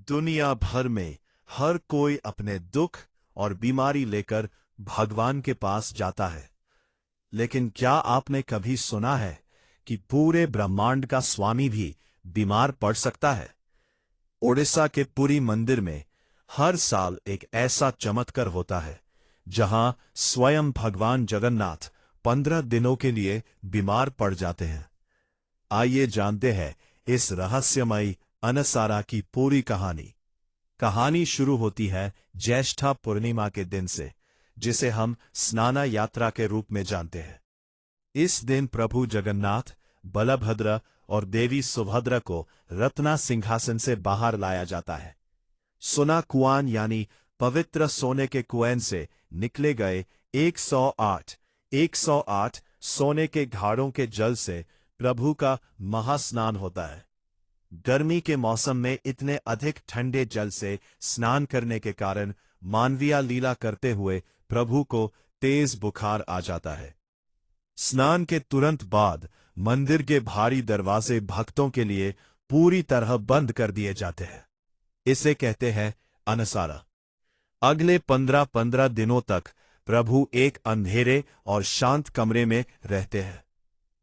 दुनिया भर में हर कोई अपने दुख और बीमारी लेकर भगवान के पास जाता है। लेकिन क्या आपने कभी सुना है कि पूरे ब्रह्मांड का स्वामी भी बीमार पड़ सकता है? ओडिशा के पुरी मंदिर में हर साल एक ऐसा चमत्कार होता है जहां स्वयं भगवान जगन्नाथ 15 दिनों के लिए बीमार पड़ जाते हैं। आइए जानते हैं इस रहस्यमयी अनसारा की पूरी कहानी। कहानी शुरू होती है ज्येष्ठा पूर्णिमा के दिन से, जिसे हम स्नान यात्रा के रूप में जानते हैं। इस दिन प्रभु जगन्नाथ, बलभद्र और देवी सुभद्रा को रत्ना सिंहासन से बाहर लाया जाता है। सोना कुआन यानी पवित्र सोने के कुएं से निकले गए 108 सोने के घाड़ों के जल से प्रभु का महास्नान होता है। गर्मी के मौसम में इतने अधिक ठंडे जल से स्नान करने के कारण मानवीय लीला करते हुए प्रभु को तेज बुखार आ जाता है। स्नान के तुरंत बाद मंदिर के भारी दरवाजे भक्तों के लिए पूरी तरह बंद कर दिए जाते हैं। इसे कहते हैं अनसारा। अगले 15 दिनों तक प्रभु एक अंधेरे और शांत कमरे में रहते हैं।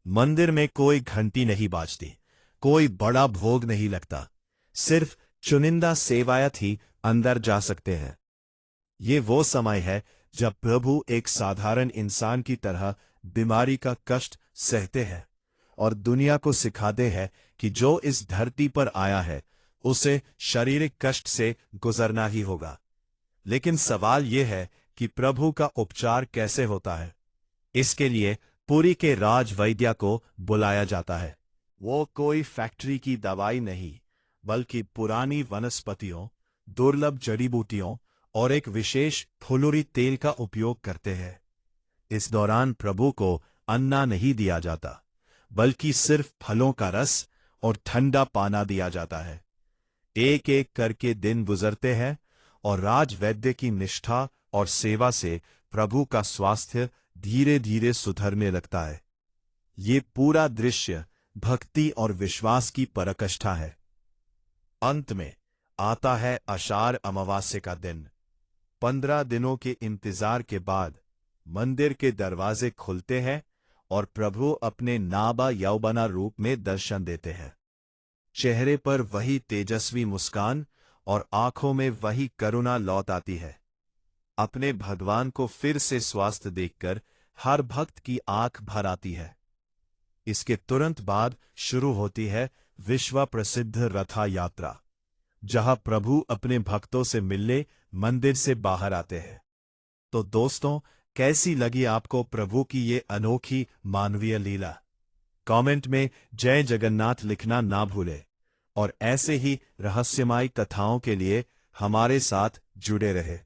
मंदिर में कोई घंटी नहीं बाजती, कोई बड़ा भोग नहीं लगता, सिर्फ चुनिंदा सेवायत ही अंदर जा सकते हैं। ये वो समय है जब प्रभु एक साधारण इंसान की तरह बीमारी का कष्ट सहते हैं और दुनिया को सिखाते हैं कि जो इस धरती पर आया है उसे शारीरिक कष्ट से गुजरना ही होगा। लेकिन सवाल यह है कि प्रभु का उपचार कैसे होता है। इसके लिए पुरी के राज वैद्य को बुलाया जाता है। वो कोई फैक्ट्री की दवाई नहीं, बल्कि पुरानी वनस्पतियों, दुर्लभ जड़ी बूटियों और एक विशेष फुलुरी तेल का उपयोग करते हैं। इस दौरान प्रभु को अन्ना नहीं दिया जाता, बल्कि सिर्फ फलों का रस और ठंडा पाना दिया जाता है। एक एक करके दिन गुजरते हैं और राजवैद्य की निष्ठा और सेवा से प्रभु का स्वास्थ्य धीरे धीरे सुधरने लगता है। ये पूरा दृश्य भक्ति और विश्वास की पराकाष्ठा है। अंत में आता है आषाढ़ अमावास्या का दिन। 15 दिनों के इंतजार के बाद मंदिर के दरवाजे खुलते हैं और प्रभु अपने नाबा यौवना रूप में दर्शन देते हैं। चेहरे पर वही तेजस्वी मुस्कान और आंखों में वही करुणा लौट आती है। अपने भगवान को फिर से स्वस्थ देखकर हर भक्त की आंख भर आती है। इसके तुरंत बाद शुरू होती है विश्व प्रसिद्ध रथ यात्रा, जहां प्रभु अपने भक्तों से मिलने मंदिर से बाहर आते हैं। तो दोस्तों, कैसी लगी आपको प्रभु की ये अनोखी मानवीय लीला? कमेंट में जय जगन्नाथ लिखना ना भूलें और ऐसे ही रहस्यमयी कथाओं के लिए हमारे साथ जुड़े रहे।